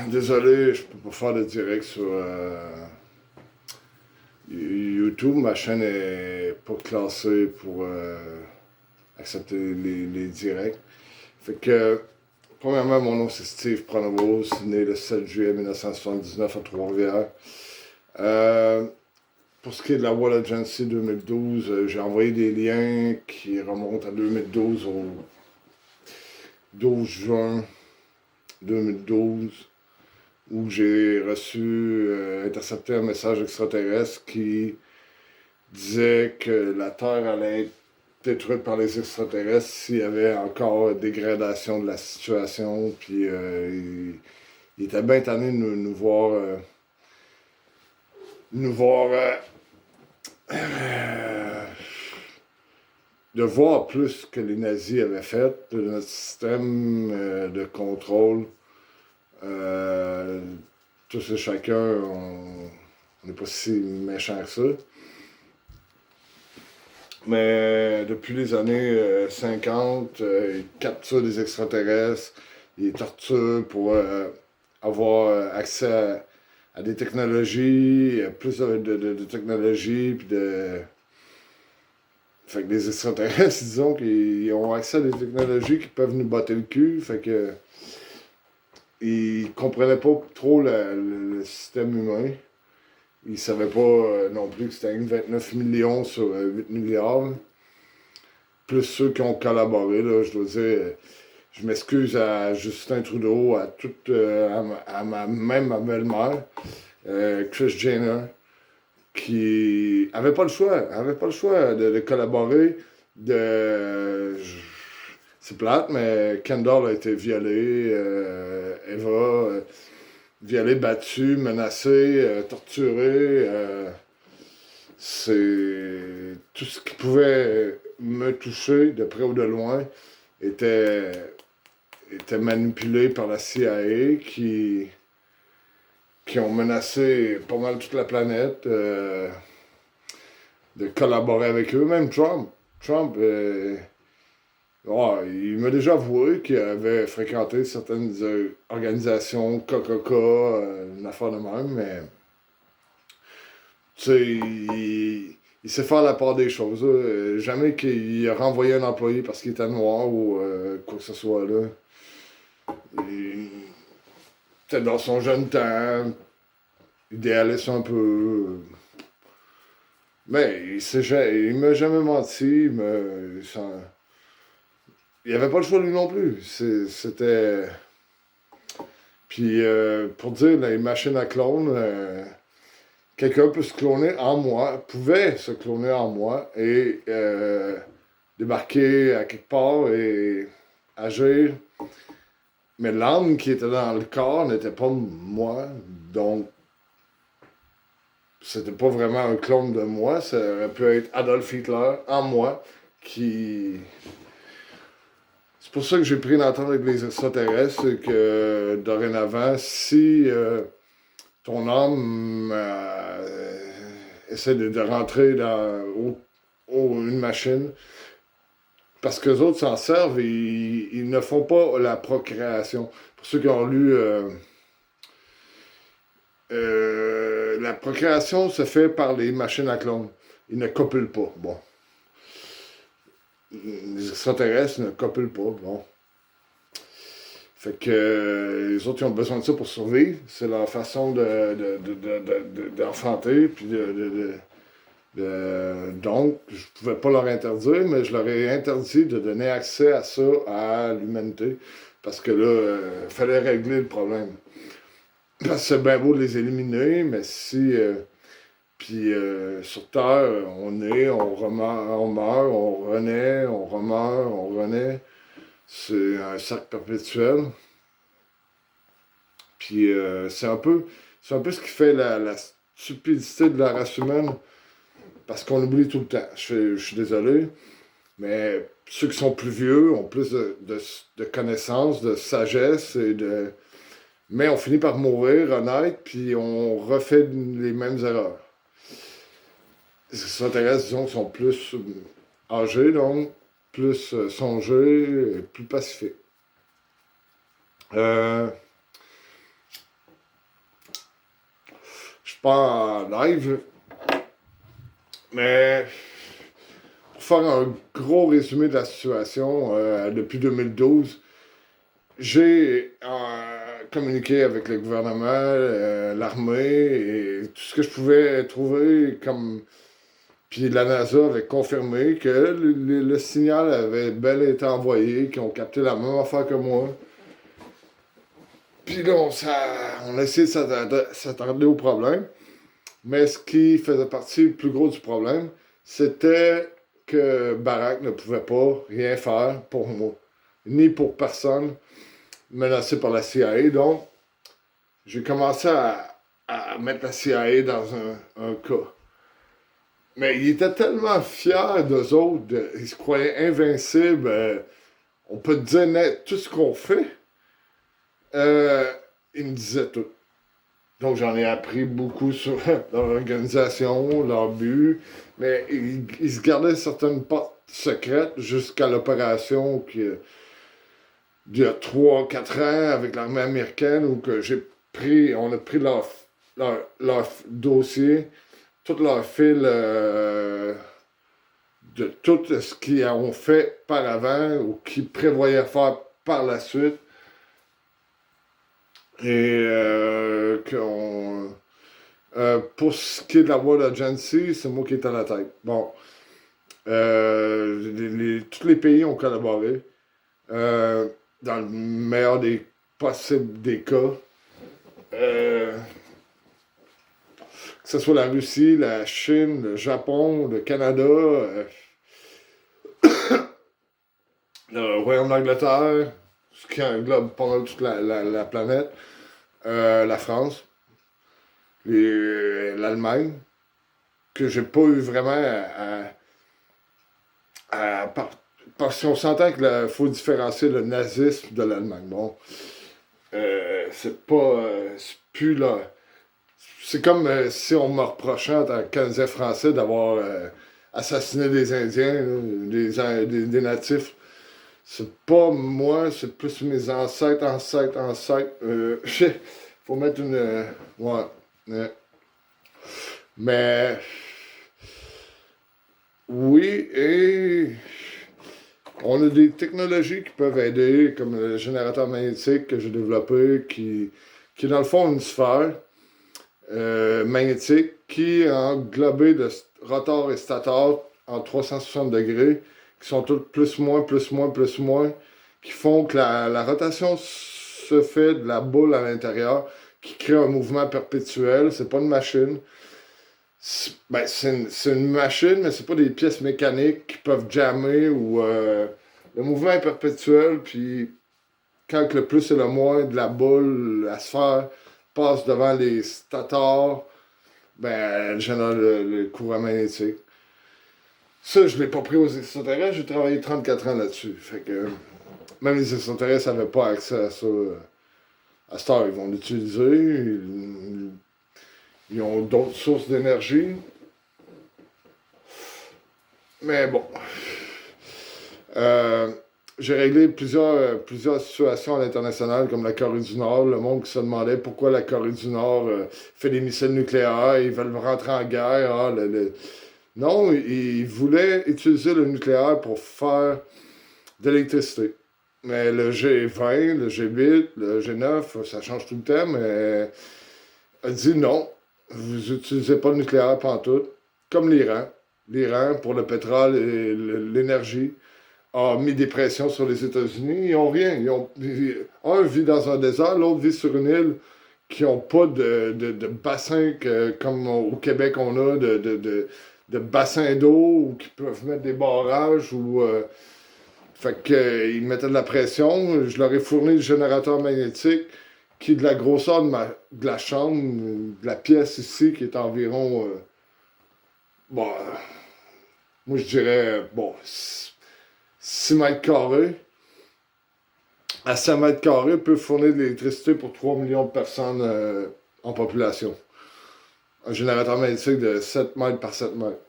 Désolé, je peux pas faire de direct sur YouTube. Ma chaîne est pas classée pour accepter les directs. Fait que, premièrement, mon nom c'est Steve Pronovost, né le 7 juillet 1979 à Trois-Rivières. Euh, pour ce qui est de la Wall Agency 2012, j'ai envoyé des liens qui remontent à 2012 au 12 juin 2012, où j'ai intercepté un message extraterrestre qui disait que la Terre allait être détruite par les extraterrestres s'il y avait encore dégradation de la situation. Puis il était bien tanné de nous voir de voir plus que les nazis avaient fait de notre système de contrôle. Euh, Tous et chacun, on n'est pas si méchant que ça. Mais depuis les années 50, ils capturent des extraterrestres, ils torturent pour avoir accès à des technologies, plus de technologies, puis de. Fait que les extraterrestres, disons qu'ils ont accès à des technologies qui peuvent nous botter le cul, fait que. Ils comprenaient pas trop le système humain. Ils savaient pas non plus que c'était 29 millions sur 8 milliards. Plus ceux qui ont collaboré, là, je dois dire, je m'excuse à Justin Trudeau, à toute, même ma belle-mère, Chris Jenner, qui avait pas le choix de collaborer. C'est plate, mais Kendall a été violée, Eva, violée, battue, menacée, torturée. C'est tout ce qui pouvait me toucher de près ou de loin était, était manipulé par la CIA qui ont menacé pas mal toute la planète de collaborer avec eux. Même Trump. Trump, il m'a déjà avoué qu'il avait fréquenté certaines organisations, Coca-Cola, une affaire de même, mais tu sais, il sait faire la part des choses. Là. Jamais qu'il a renvoyé un employé parce qu'il était noir ou quoi que ce soit. Là. Peut-être dans son jeune temps, idéaliste un peu. Mais il m'a jamais menti. Il avait pas le choix lui non plus. C'était. Puis pour dire, les machines à clones, quelqu'un peut se cloner en moi, pouvait se cloner en moi et débarquer à quelque part et agir. Mais l'âme qui était dans le corps n'était pas moi, donc c'était pas vraiment un clone de moi, ça aurait pu être Adolf Hitler en moi qui. C'est pour ça que j'ai pris l'entente avec les extraterrestres, c'est que dorénavant, si ton âme essaie de rentrer une machine, parce que les autres s'en servent et ils ne font pas la procréation. Pour ceux qui ont lu, la procréation se fait par les machines à clones. Ils ne copulent pas. Bon. Les extraterrestres ne copulent pas. Bon. Fait que les autres, ils ont besoin de ça pour survivre. C'est leur façon d'enfanter, puis donc, je pouvais pas leur interdire, mais je leur ai interdit de donner accès à ça à l'humanité. Parce que là, il fallait régler le problème. Parce que c'est bien beau de les éliminer, mais si. Puis sur Terre, on est, on meurt, on renaît, on remeurt, on renaît. C'est un cercle perpétuel. Puis c'est un peu ce qui fait la stupidité de la race humaine. Parce qu'on oublie tout le temps. Je suis désolé. Mais ceux qui sont plus vieux ont plus de connaissances, de sagesse Mais on finit par mourir, renaître, puis on refait les mêmes erreurs. Les extraterrestres, disons, sont plus âgés, donc, plus songés, plus pacifiques. Euh, pas en live, mais pour faire un gros résumé de la situation, depuis 2012, j'ai communiqué avec le gouvernement, l'armée et tout ce que je pouvais trouver comme. Puis la NASA avait confirmé que le signal avait bel été envoyé, qu'ils ont capté la même affaire que moi. Puis là, on a essayé de s'attarder au problème. Mais ce qui faisait partie le plus gros du problème, c'était que Barack ne pouvait pas rien faire pour moi, ni pour personne menacé par la CIA. Donc, j'ai commencé à mettre la CIA dans un cas. Mais ils étaient tellement fiers d'eux autres, ils se croyaient invincibles. On peut te dire tout ce qu'on fait. Euh, ils me disaient tout. Donc j'en ai appris beaucoup sur leur organisation, leur but, mais ils se gardaient certaines portes secrètes jusqu'à l'opération d'il y a 3 4 ans avec l'armée américaine où que on a pris leur dossier, tout leur fil de tout ce qu'ils ont fait par avant ou qu'ils prévoyaient faire par la suite. Et pour ce qui est de la World Agency, c'est moi qui est à la tête. Bon, tous les pays ont collaboré dans le meilleur des possibles des cas. Que ce soit la Russie, la Chine, le Japon, le Canada, le Royaume d'Angleterre, ce qui englobe pas mal toute la planète, la France, l'Allemagne, que j'ai pas eu vraiment parce qu'on s'entend qu'il faut différencier le nazisme de l'Allemagne. Bon, c'est pas. C'est plus là. C'est comme si on me reprochait en tant que Canadien français d'avoir assassiné des Indiens, là, des natifs. C'est pas moi, c'est plus mes ancêtres. Faut mettre une. Ouais. Mais. Oui, et. On a des technologies qui peuvent aider, comme le générateur magnétique que j'ai développé, qui est dans le fond une sphère magnétique qui est englobée de rotors et stators en 360 degrés, qui sont toutes plus, moins, qui font que la rotation se fait de la boule à l'intérieur, qui crée un mouvement perpétuel. C'est pas une machine. C'est une machine, mais c'est pas des pièces mécaniques qui peuvent jammer ou le mouvement est perpétuel, puis quand le plus et le moins de la boule, la sphère, passe devant les stators, ben, elle génère le courant magnétique. Ça, je l'ai pas pris aux extraterrestres, j'ai travaillé 34 ans là-dessus. Fait que même les extraterrestres n'avaient pas accès à ça. À cette heure, ils vont l'utiliser. Ils ont d'autres sources d'énergie. Mais bon. J'ai réglé plusieurs situations à l'international, comme la Corée du Nord. Le monde qui se demandait pourquoi la Corée du Nord fait des missiles nucléaires, ils veulent rentrer en guerre. Non, ils voulaient utiliser le nucléaire pour faire de l'électricité. Mais le G20, le G8, le G9, ça change tout le temps, mais a dit non, vous n'utilisez pas le nucléaire pantoute, comme l'Iran. L'Iran, pour le pétrole et l'énergie, a mis des pressions sur les États-Unis. Ils n'ont rien. Un vit dans un désert, l'autre vit sur une île qui n'ont pas de bassin comme au Québec on a, de bassins d'eau ou qui peuvent mettre des barrages ou. Fait qu'ils mettaient de la pression. Je leur ai fourni le générateur magnétique qui est de la grosseur de la chambre, de la pièce ici, qui est environ. Bon, moi je dirais, bon, 6 mètres carrés. À 5 mètres carrés, peut fournir de l'électricité pour 3 millions de personnes en population. Un générateur magnétique de 7 mètres par 7 mètres.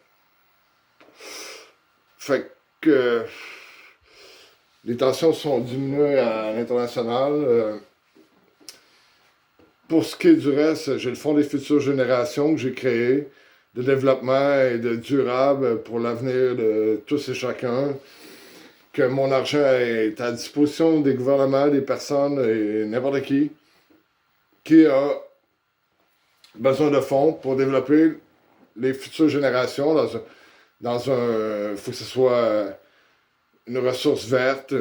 Fait que les tensions sont diminuées à l'international. Pour ce qui est du reste, j'ai le Fonds des futures générations que j'ai créé, de développement et de durable pour l'avenir de tous et chacun, que mon argent est à disposition des gouvernements, des personnes et n'importe qui a besoin de fonds pour développer les futures générations faut que ce soit une ressource verte,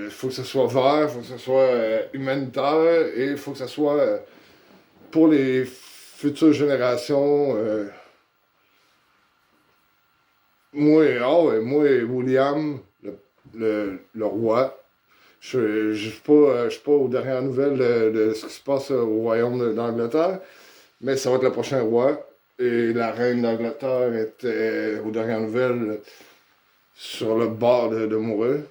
faut que ce soit vert, faut que ce soit humanitaire et faut que ce soit pour les futures générations. Moi et William, le roi, je suis pas aux dernières nouvelles de ce qui se passe au royaume d'Angleterre, mais ça va être le prochain roi. Et la reine d'Angleterre était, aux dernières nouvelles, sur le bord de mourir.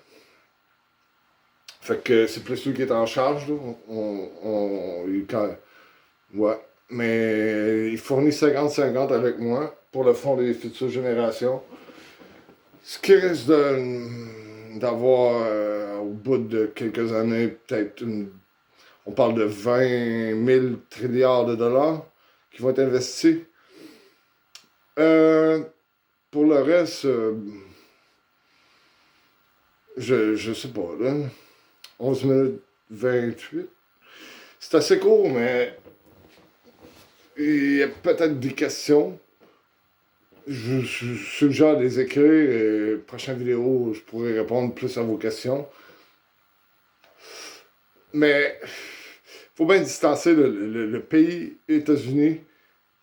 Fait que c'est plus lui qui est en charge, là. Ouais. Mais il fournit 50-50 avec moi pour le Fonds des futures générations. Ce qui risque d'avoir, au bout de quelques années, on parle de 20 000 trilliards de dollars qui vont être investis. Euh, pour le reste, je sais pas, là. 11 minutes 28. C'est assez court, mais il y a peut-être des questions. Je suggère de les écrire et prochaine vidéo, je pourrai répondre plus à vos questions. Mais faut bien distancer le pays États-Unis,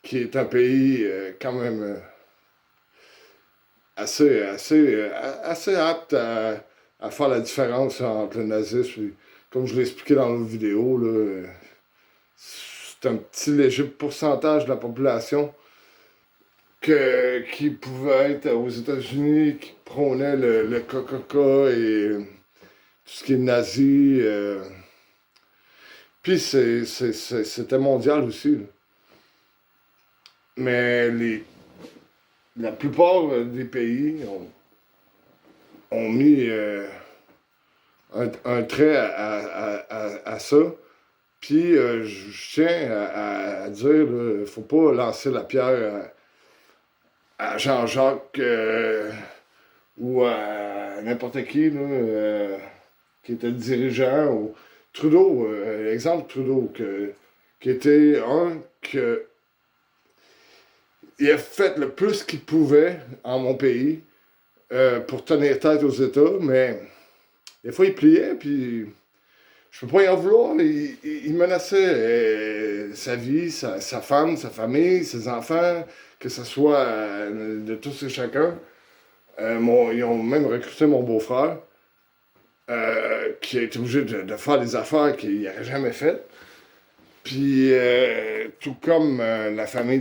qui est un pays quand même assez apte à faire la différence entre le nazisme et, comme je l'ai expliqué dans l'autre vidéo, là, c'est un petit léger pourcentage de la population qui pouvait être aux États-Unis, qui prônait le Coca-Cola et tout ce qui est nazi. Puis c'était mondial aussi, là. Mais la plupart des pays ont mis un trait à ça. Puis je tiens à dire, il ne faut pas lancer la pierre à Jean-Jacques ou à n'importe qui là, qui était dirigeant. Ou Trudeau, exemple Trudeau, qui était que il a fait le plus qu'il pouvait en mon pays pour tenir tête aux États, mais des fois il pliait, puis je peux pas y en vouloir. Il menaçait sa vie, sa femme, sa famille, ses enfants, que ce soit de tous et chacun. Ils ont même recruté mon beau-frère, qui a été obligé de faire des affaires qu'il n'aurait jamais faites. Puis, tout comme la famille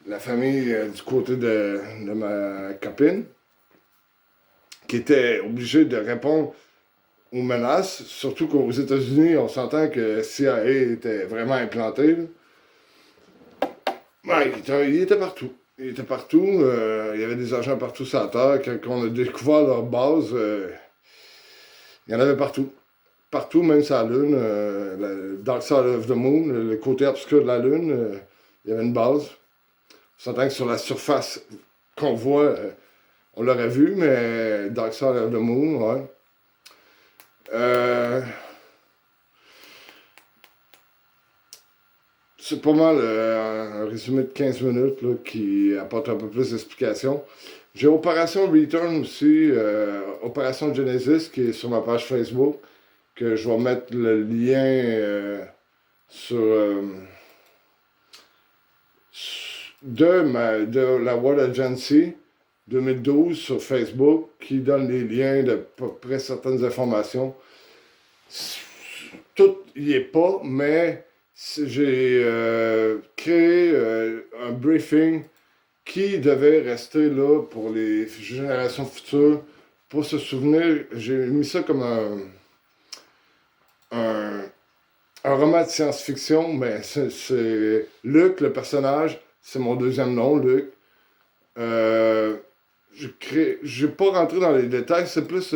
du côté de ma copine, qui était obligée de répondre aux menaces, surtout qu'aux États-Unis, on s'entend que CIA était vraiment implanté. Ouais, il était partout. Il était partout. Il y avait des agents partout sur la Terre. Quand on a découvert leur base, il y en avait partout. Partout, même sur la Lune, le Dark Side of the Moon, le côté obscur de la Lune, il y avait une base. On s'entend que sur la surface qu'on voit, on l'aurait vu, mais Dark Side of the Moon, ouais. C'est pas mal un résumé de 15 minutes là, qui apporte un peu plus d'explications. J'ai Opération Return aussi, Opération Genesis, qui est sur ma page Facebook, que je vais mettre le lien sur de la World Agency 2012 sur Facebook, qui donne les liens de peu près certaines informations. Tout y est pas, mais j'ai créé un briefing qui devait rester là pour les générations futures, pour se souvenir. J'ai mis ça comme un, un roman de science-fiction, mais c'est Luc, le personnage, c'est mon deuxième nom, Luc. Euh, je n'ai pas rentré dans les détails, c'est plus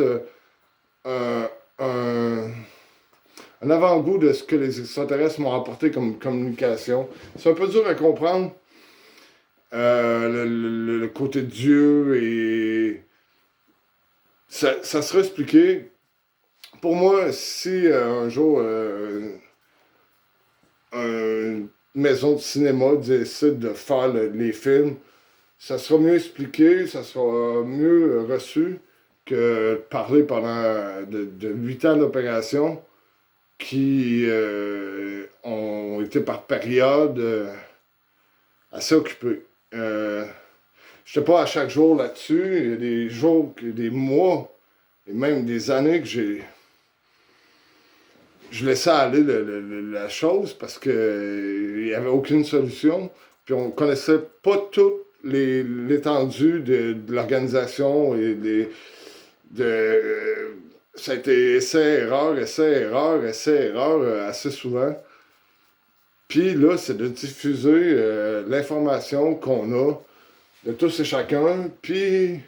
un, un, un avant-goût de ce que les extraterrestres m'ont apporté comme communication. C'est un peu dur à comprendre, le côté de Dieu et ça serait expliqué. Pour moi, si un jour une maison de cinéma décide de faire les films, ça sera mieux expliqué, ça sera mieux reçu que de parler pendant de 8 ans d'opération qui ont été par période assez occupés. Je ne sais pas à chaque jour là-dessus. Il y a des jours, des mois et même des années que je laissais aller la chose parce qu'il n'y avait aucune solution. Puis on ne connaissait pas toute l'étendue de l'organisation et ça a été essai-erreur, essai-erreur, essai-erreur assez souvent. Puis là, c'est de diffuser l'information qu'on a de tous et chacun. Puis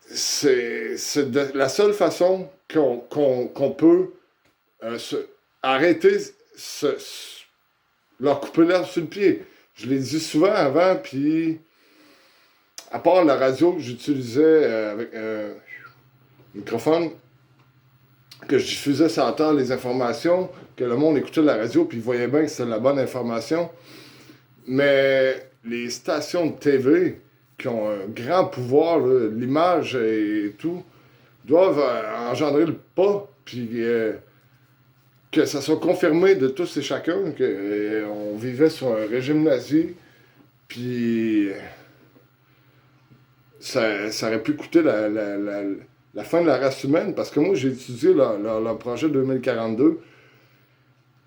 c'est la seule façon qu'on peut arrêter, leur couper l'herbe sur le pied. Je l'ai dit souvent avant, puis à part la radio que j'utilisais avec un microphone, que je diffusais sans temps les informations, que le monde écoutait la radio, puis il voyait bien que c'était la bonne information. Mais les stations de TV, qui ont un grand pouvoir, là, l'image et tout, doivent engendrer le pas, puis que ça soit confirmé de tous et chacun qu'on vivait sur un régime nazi, puis ça aurait pu coûter la fin de la race humaine, parce que moi, j'ai étudié leur projet 2042,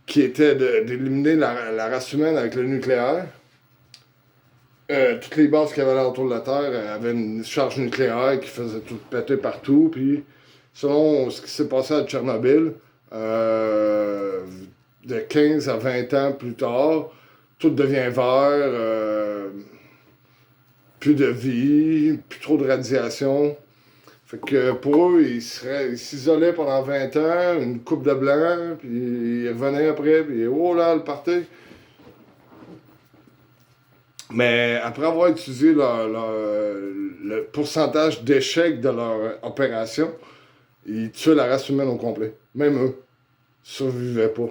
qui était d'éliminer la race humaine avec le nucléaire. Toutes les bases qu'il y avait autour de la Terre avaient une charge nucléaire qui faisait tout péter partout, puis selon ce qui s'est passé à Tchernobyl, de 15 à 20 ans plus tard, tout devient vert, plus de vie, plus trop de radiation. Fait que pour eux, ils s'isolaient pendant 20 ans, une coupe de blanc, puis ils revenaient après, puis oh là, le party. Mais après avoir étudié le pourcentage d'échec de leur opération, ils tuaient la race humaine au complet. Même eux survivaient pas.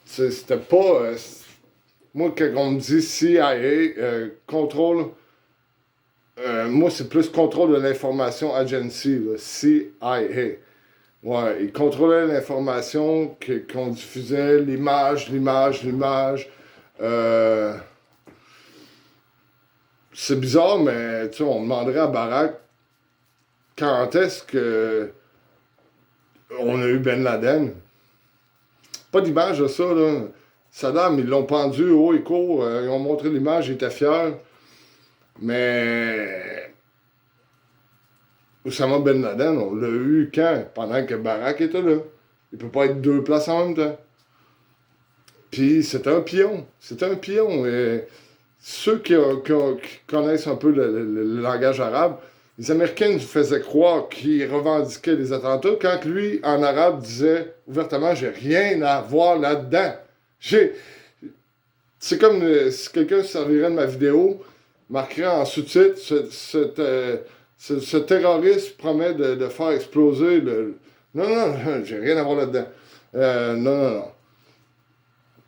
C'était pas. Moi, quand on me dit CIA, contrôle. Moi, c'est plus contrôle de l'information agency, là, CIA. Ouais, ils contrôlaient l'information qu'on diffusait, l'image. Euh, c'est bizarre, mais tu sais, on demanderait à Barack quand est-ce que on a eu Ben Laden. Pas d'image de ça, là. Saddam, ils l'ont pendu haut et court, ils ont montré l'image, ils étaient fiers. Mais Oussama Ben Laden, on l'a eu quand? Pendant que Barack était là. Il peut pas être deux places en même temps. Puis c'est un pion. C'est un pion. Et ceux qui connaissent un peu le langage arabe, les Américains nous faisaient croire qu'ils revendiquaient les attentats quand lui, en arabe, disait ouvertement, j'ai rien à voir là-dedans. J'ai... C'est comme si quelqu'un se servirait de ma vidéo, marquerait en sous-titre, ce terroriste promet de faire exploser le... Non, non, j'ai rien à voir là-dedans. Non.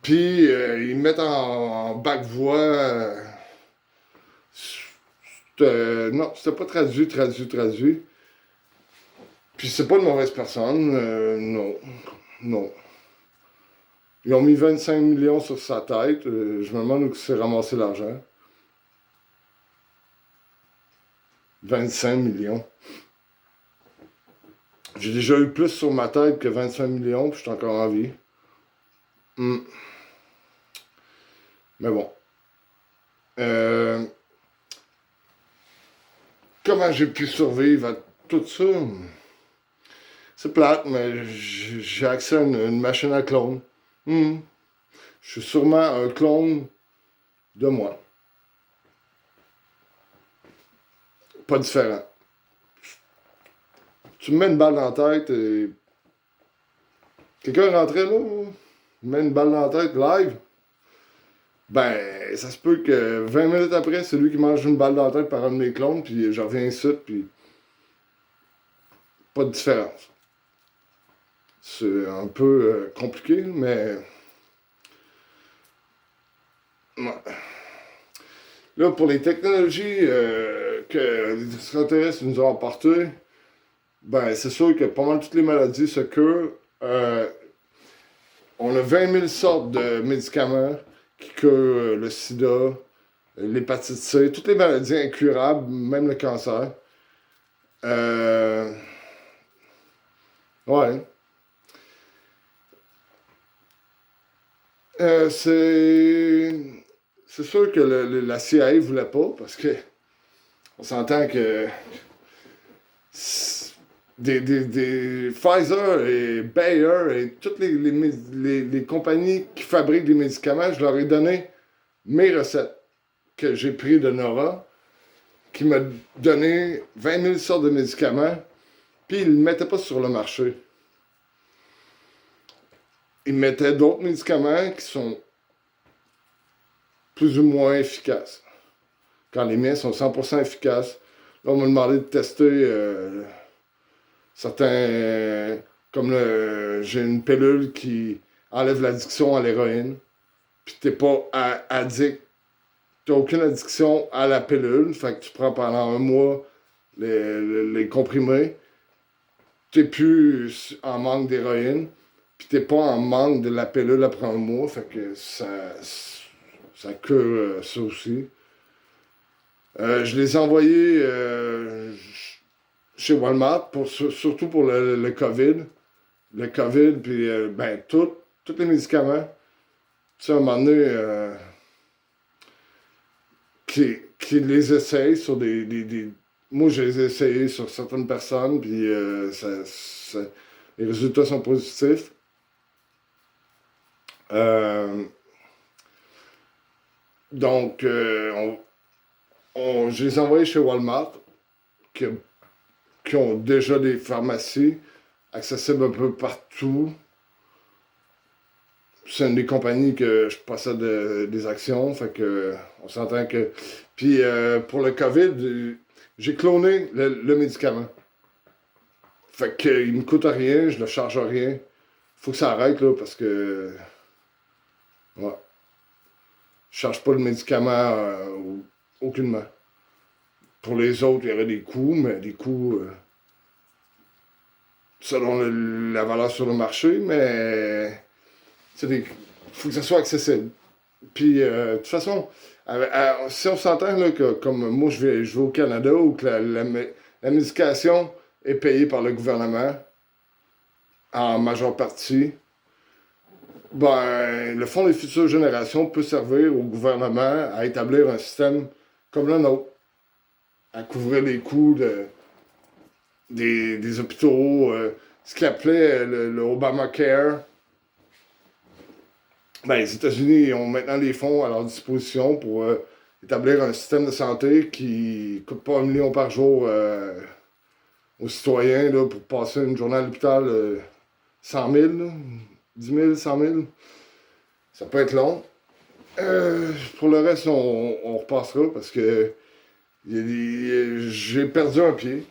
Puis, ils mettent en bac-voix... non, c'était pas traduit. Puis c'est pas une mauvaise personne, non. Ils ont mis 25 millions sur sa tête, je me demande où s'est ramassé l'argent. 25 millions. J'ai déjà eu plus sur ma tête que 25 millions, puis je suis encore en vie. Mais bon. Comment j'ai pu survivre à tout ça? C'est plate, mais j'ai accès à une machine à clone. Je suis sûrement un clone de moi. Pas différent. tu me mets une balle dans la tête et. Quelqu'un rentrait là, il met une balle dans la tête live. Ben, ça se peut que 20 minutes après, c'est lui qui mange une balle dans la tête par un de mes clones, puis je reviens ici, puis pas de différence. C'est un peu compliqué, mais. Ouais. Là, pour les technologies que les extraterrestres nous ont apportées, ben, c'est sûr que pas mal toutes les maladies se curent. On a 20 000 sortes de médicaments qui curent le sida, l'hépatite C, toutes les maladies incurables, même le cancer. Euh, ouais. C'est sûr que la CIA voulait pas, parce que on s'entend que des Pfizer et Bayer et toutes les compagnies qui fabriquent des médicaments, je leur ai donné mes recettes que j'ai pris de Nora, qui m'a donné 20 000 sortes de médicaments, puis ils ne le mettaient pas sur le marché. Ils mettaient d'autres médicaments qui sont plus ou moins efficaces. Quand les miens sont 100% efficaces, là, on m'a demandé de tester certains. Comme j'ai une pilule qui enlève l'addiction à l'héroïne, puis t'es pas addict. T'as aucune addiction à la pilule, fait que tu prends pendant un mois les comprimés, t'es plus en manque d'héroïne, puis t'es pas en manque de la pilule après un mois, fait que ça cure ça aussi. Je les ai envoyés chez Walmart, surtout pour le COVID. Le COVID, puis ben, tous les médicaments. Tu sais, à un moment donné, qui les essayent sur Moi, je les ai essayés sur certaines personnes, puis les résultats sont positifs. Euh, donc, je les ai envoyés chez Walmart, qui, qui ont déjà des pharmacies accessibles un peu partout. C'est une des compagnies que je possède des actions, fait que on s'entend que. Puis pour le COVID, j'ai cloné le médicament. Fait qu'il me coûte rien, je ne charge rien. Faut que ça arrête là parce que. Ouais. Je charge pas le médicament aucunement. Pour les autres, il y aurait des coûts, mais des coûts selon la valeur sur le marché, mais il faut que ça soit accessible. Puis, de toute façon, si on s'entend là, que comme moi je vais au Canada où que la médication est payée par le gouvernement en majeure partie, ben, le Fonds des futures générations peut servir au gouvernement à établir un système comme le nôtre, à couvrir les coûts des hôpitaux, ce qu'ils appelaient le Obamacare. Ben, les États-Unis ont maintenant des fonds à leur disposition pour établir un système de santé qui ne coûte pas 1 million par jour aux citoyens là, pour passer une journée à l'hôpital 100 000, là, 10 000, 100 000. Ça peut être long. Pour le reste, on repassera parce que j'ai perdu un pied.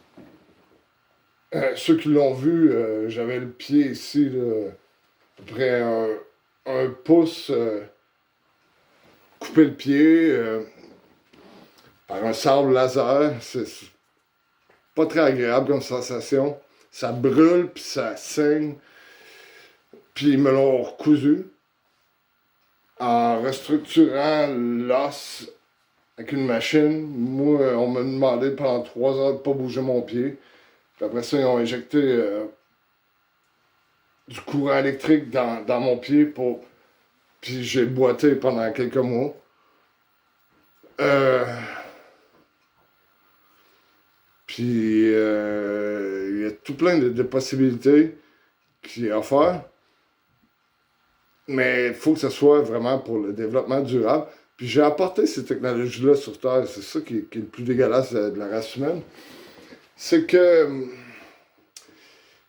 Ceux qui l'ont vu, j'avais le pied ici, là, à peu près un pouce coupé le pied par un sable laser. C'est pas très agréable comme sensation. Ça brûle, puis ça saigne. Puis ils me l'ont recousu en restructurant l'os avec une machine. Moi, on m'a demandé pendant 3 heures de ne pas bouger mon pied. Puis après ça, ils ont injecté du courant électrique dans mon pied pour. Puis j'ai boité pendant quelques mois. Euh, Puis il y a tout plein de possibilités qui à faire. Mais il faut que ce soit vraiment pour le développement durable. Puis j'ai apporté ces technologies-là sur Terre. C'est ça qui est le plus dégueulasse de la race humaine. C'est que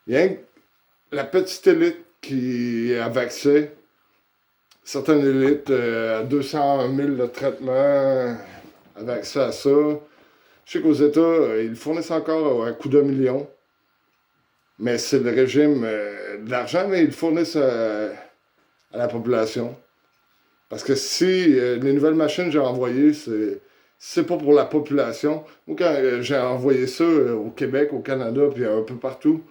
Rien que la petite élite qui avait accès, certaines élites à 200 000 de traitement avaient accès à ça. Je sais qu'aux États, ils le fournissent encore à coût de millions, mais c'est le régime de l'argent, mais ils le fournissent à la population. Parce que si les nouvelles machines que j'ai envoyées, c'est pas pour la population. Moi, quand j'ai envoyé ça au Québec, au Canada, puis un peu partout,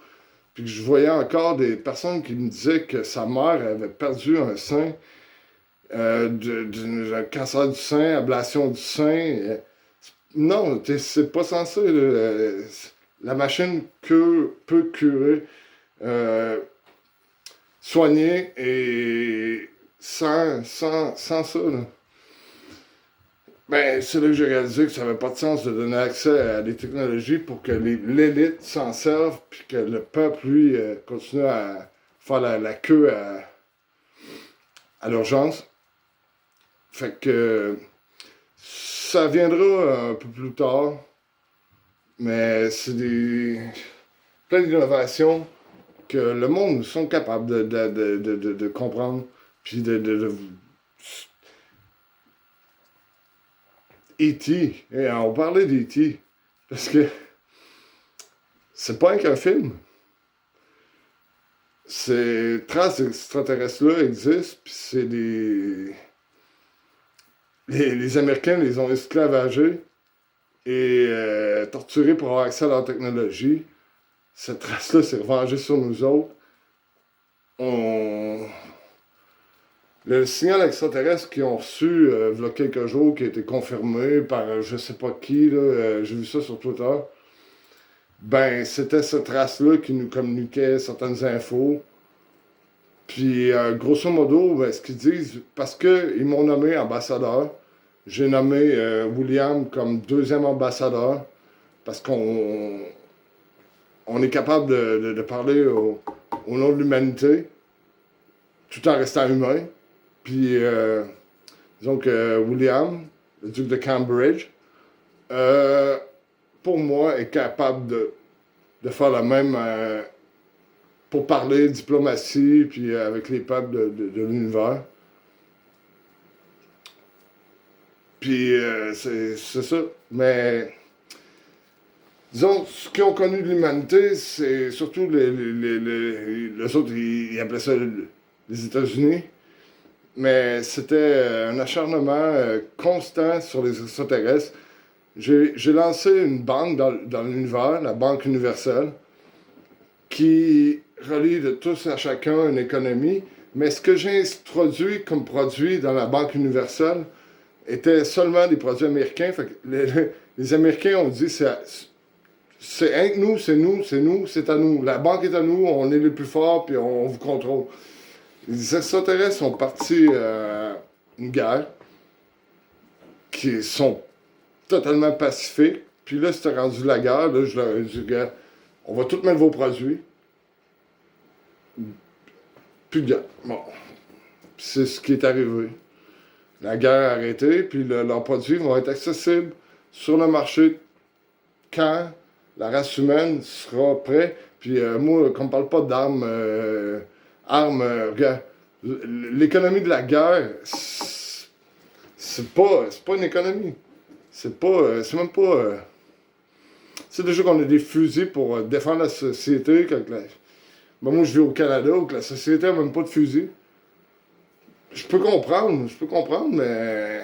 puis que je voyais encore des personnes qui me disaient que sa mère avait perdu un sein, d'un cancer du sein, ablation du sein. Non, c'est pas censé. La machine peut curer, euh, soigner, et sans ça, là. Ben, c'est là que j'ai réalisé que ça n'avait pas de sens de donner accès à des technologies pour que l'élite s'en serve, puis que le peuple, lui, continue à faire la queue à l'urgence. Fait que ça viendra un peu plus tard, mais c'est plein d'innovations que le monde sont capables de comprendre, puis E.T., on parlait d'E.T., parce que c'est pas qu'un film. Ces traces extraterrestres-là existent, puis c'est des... Les Américains les ont esclavagés et torturés pour avoir accès à leur technologie. Cette trace-là s'est revengée sur nous autres. On... Le signal extraterrestre qu'ils ont reçu il y a quelques jours, qui a été confirmé par je sais pas qui, là, j'ai vu ça sur Twitter, ben c'était cette race-là qui nous communiquait certaines infos. Puis grosso modo, ben, ce qu'ils disent, parce qu'ils m'ont nommé ambassadeur, j'ai nommé William comme deuxième ambassadeur, parce qu'on est capable de parler au nom de l'humanité, tout en restant humain. Puis, disons que William, le duc de Cambridge, euh, pour moi, est capable de faire la même pour parler diplomatie, puis avec les peuples de l'univers. Puis, c'est ça. Mais, disons, ce qu'ils ont connu de l'humanité, c'est surtout les autres, ils appelaient ça les États-Unis. Mais c'était un acharnement constant sur les extraterrestres. J'ai lancé une banque dans l'univers, la Banque universelle, qui relie de tous à chacun une économie. Mais ce que j'ai introduit comme produit dans la Banque universelle était seulement des produits américains. Fait que les Américains ont dit c'est nous, c'est nous, c'est nous, c'est à nous. La banque est à nous, on est les plus forts, puis on vous contrôle. Les extraterrestres sont partis une guerre qui sont totalement pacifiques. Puis là, c'était rendu la guerre. Là, je leur ai dit, gars, on va tout mettre vos produits. Plus de guerre. Bon. C'est ce qui est arrivé. La guerre a arrêté, puis leurs produits vont être accessibles sur le marché quand la race humaine sera prête. Puis moi, qu'on ne parle pas d'armes, regarde, l'économie de la guerre, c'est pas une économie. C'est même pas. C'est déjà qu'on a des fusils pour défendre la société. Ben, moi, je vis au Canada où la société n'a même pas de fusils. Je peux comprendre, mais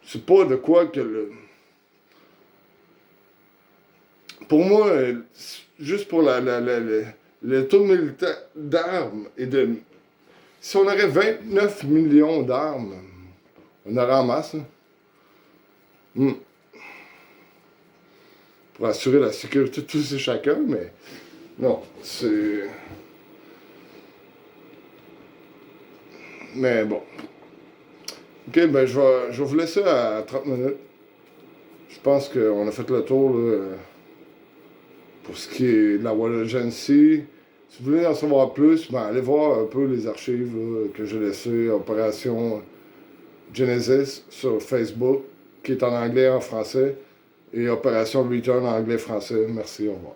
c'est pas de quoi que Pour moi, juste pour le taux militaire d'armes et de. Si on aurait 29 millions d'armes, on aurait en masse, hein. Hmm. Pour assurer la sécurité de tous et chacun, mais non, c'est. Mais bon. Ok, ben je vais vous laisser à 30 minutes. Je pense qu'on a fait le tour là, pour ce qui est de la Water Agency. Si vous voulez en savoir plus, ben allez voir un peu les archives là, que j'ai laissées, Opération Genesis sur Facebook, qui est en anglais et en français, et Opération Return en anglais-français. Merci, au revoir.